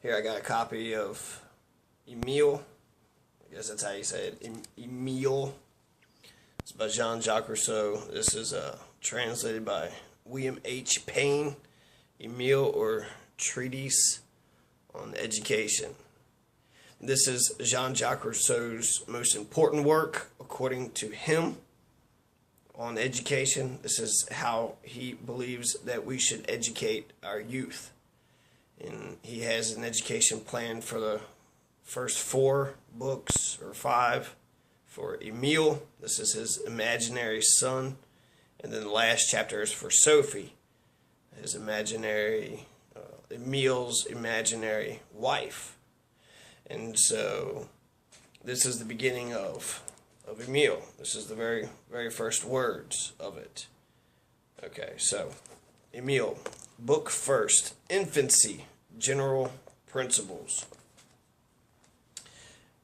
Here I got a copy of Emile. I guess that's how you say it. Emile. It's by Jacques Rousseau. This is translated by William H. Payne. Emile, or Treatise on Education. This is Jacques Rousseau's most important work, according to him, on education. This is how he believes that we should educate our youth. And he has an education plan for the first 4 books, or 5, for Emile. This is his imaginary son. And then the last chapter is for Sophie, his imaginary, Emile's imaginary wife. And so this is the beginning of Emile. This is the very first words of it. Okay, so Emile, book first, Infancy, General Principles.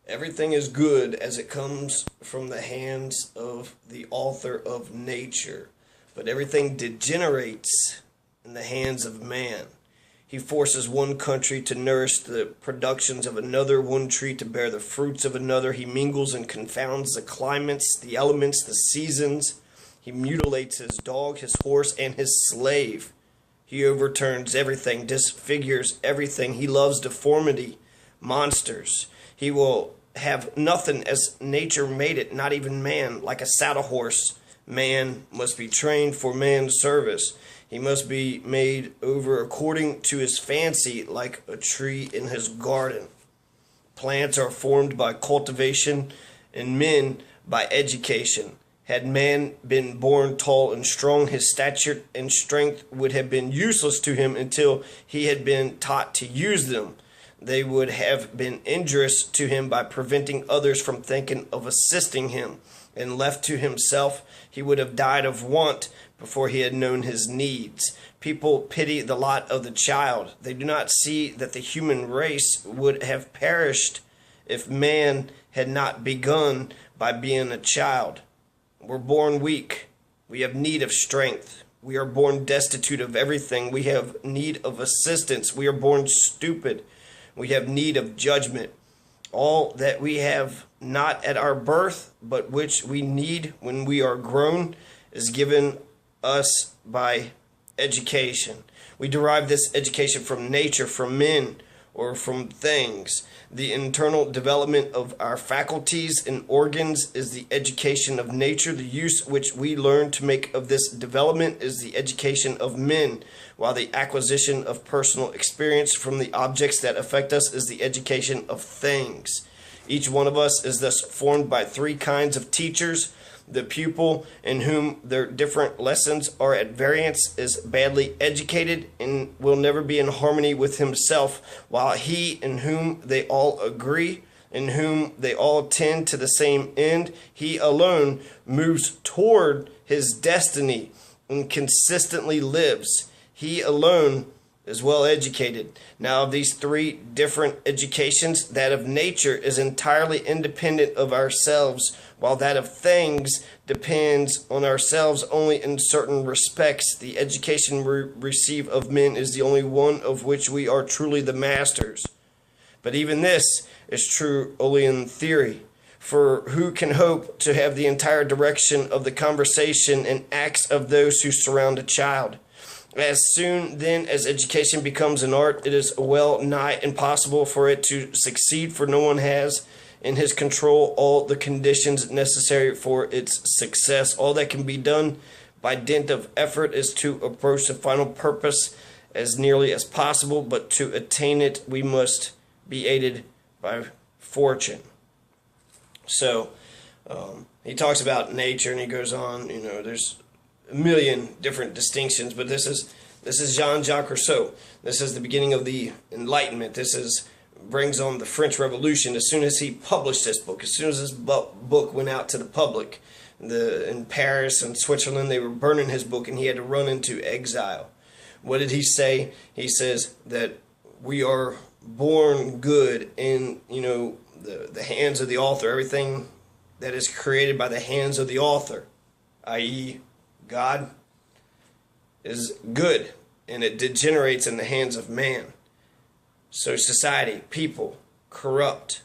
Everything is good as it comes from the hands of the author of nature, but everything degenerates in the hands of man. He forces one country to nourish the productions of another, one tree to bear the fruits of another. He mingles and confounds the climates, the elements, the seasons. He mutilates his dog, his horse, and his slave. He overturns everything, disfigures everything. He loves deformity, monsters. He will have nothing as nature made it, not even man. Like a saddle horse, man must be trained for man's service. He must be made over according to his fancy, like a tree in his garden. Plants are formed by cultivation, and men by education. Had man been born tall and strong, his stature and strength would have been useless to him until he had been taught to use them. They would have been injurious to him by preventing others from thinking of assisting him. And left to himself, he would have died of want before he had known his needs. People pity the lot of the child. They do not see that the human race would have perished if man had not begun by being a child. We're born weak. We have need of strength. We are born destitute of everything. We have need of assistance. We are born stupid. We have need of judgment. All that we have not at our birth, but which we need when we are grown, is given us by education. We derive this education from nature, from men, or from things. The internal development of our faculties and organs is the education of nature. The use which we learn to make of this development is the education of men, while the acquisition of personal experience from the objects that affect us is the education of things. Each one of us is thus formed by 3 kinds of teachers. The pupil, in whom their different lessons are at variance, is badly educated and will never be in harmony with himself, while he, in whom they all agree, in whom they all tend to the same end, he alone moves toward his destiny and consistently lives. He alone is well educated. Now, of these 3 different educations, that of nature is entirely independent of ourselves, while that of things depends on ourselves only in certain respects. The education we receive of men is the only one of which we are truly the masters. But even this is true only in theory. For who can hope to have the entire direction of the conversation and acts of those who surround a child? As soon, then, as education becomes an art, it is well nigh impossible for it to succeed, for no one has in his control all the conditions necessary for its success. All that can be done by dint of effort is to approach the final purpose as nearly as possible, but to attain it we must be aided by fortune. So he talks about nature, and he goes on, there's a million different distinctions, but this is Jacques Rousseau. This is the beginning of the Enlightenment. This brings on the French Revolution. As soon as he published this book, as soon as this book went out to the public, in Paris and Switzerland, they were burning his book, and he had to run into exile. What did he say? He says that we are born good in the hands of the author. Everything that is created by the hands of the author, i.e., God, is good, and it degenerates in the hands of man. So society, people, corrupt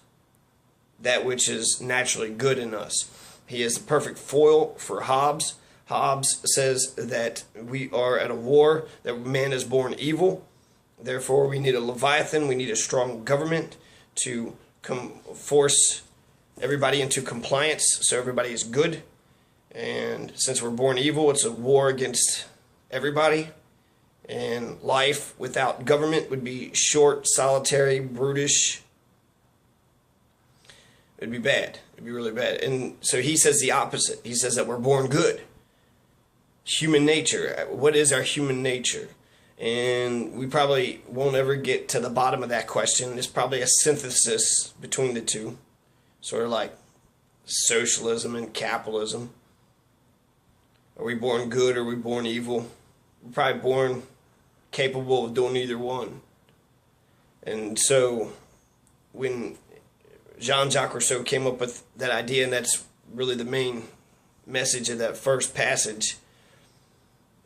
that which is naturally good in us. He is the perfect foil for Hobbes. Hobbes says that we are at a war, that man is born evil. Therefore, we need a Leviathan, we need a strong government to force everybody into compliance so everybody is good. And since we're born evil, it's a war against everybody. And life without government would be short, solitary, brutish. It'd be bad. It'd be really bad. And so he says the opposite. He says that we're born good. Human nature. What is our human nature? And we probably won't ever get to the bottom of that question. It's probably a synthesis between the two. Sort of like socialism and capitalism. Are we born good or are we born evil? We're probably born capable of doing either one. And so when Jean-Jacques Rousseau came up with that idea, and that's really the main message of that first passage,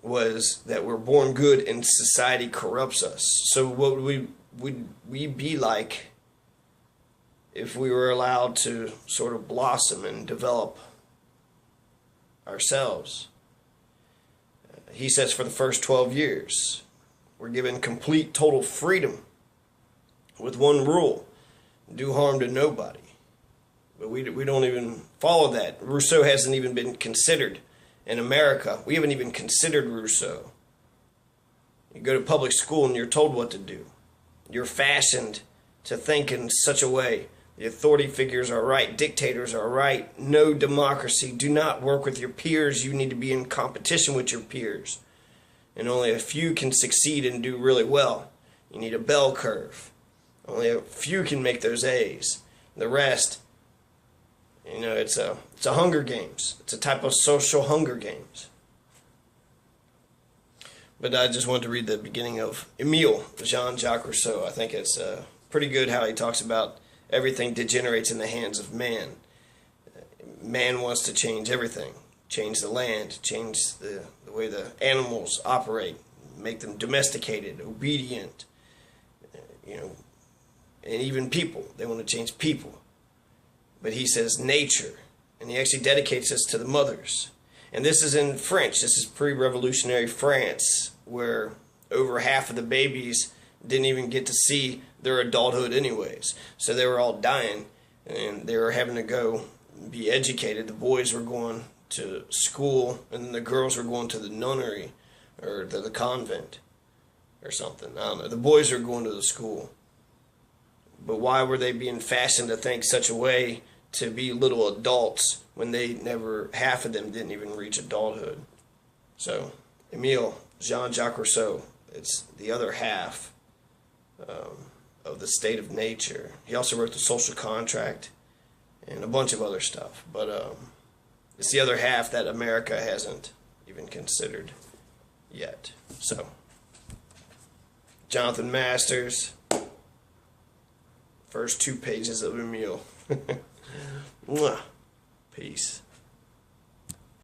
was that we're born good and society corrupts us. So what would we be like if we were allowed to sort of blossom and develop ourselves? He says for the first 12 years, we're given complete, total freedom with one rule: do harm to nobody. But we don't even follow that. Rousseau hasn't even been considered in America. We haven't even considered Rousseau. You go to public school and you're told what to do. You're fashioned to think in such a way. The authority figures are right. Dictators are right. No democracy. Do not work with your peers. You need to be in competition with your peers. And only a few can succeed and do really well. You need a bell curve. Only a few can make those A's. The rest, it's a Hunger Games. It's a type of social Hunger Games. But I just wanted to read the beginning of Emile, Jean-Jacques Rousseau. I think it's pretty good how he talks about everything degenerates in the hands of man. Man wants to change everything. Change the land, change the way the animals operate, make them domesticated, obedient, and even people. They want to change people. But he says nature, and he actually dedicates this to the mothers. And this is in French. This is pre-revolutionary France, where over half of the babies didn't even get to see their adulthood anyways. So they were all dying, and they were having to go be educated. The boys were going to school, and then the girls were going to the nunnery or to the convent or something. I don't know. The boys were going to the school. But why were they being fashioned to think such a way to be little adults when half of them didn't even reach adulthood? So, Emile, Jean-Jacques Rousseau, it's the other half of the state of nature. He also wrote The Social Contract and a bunch of other stuff. But it's the other half that America hasn't even considered yet. So, Jonathan Masters, first 2 pages of Emile. Peace.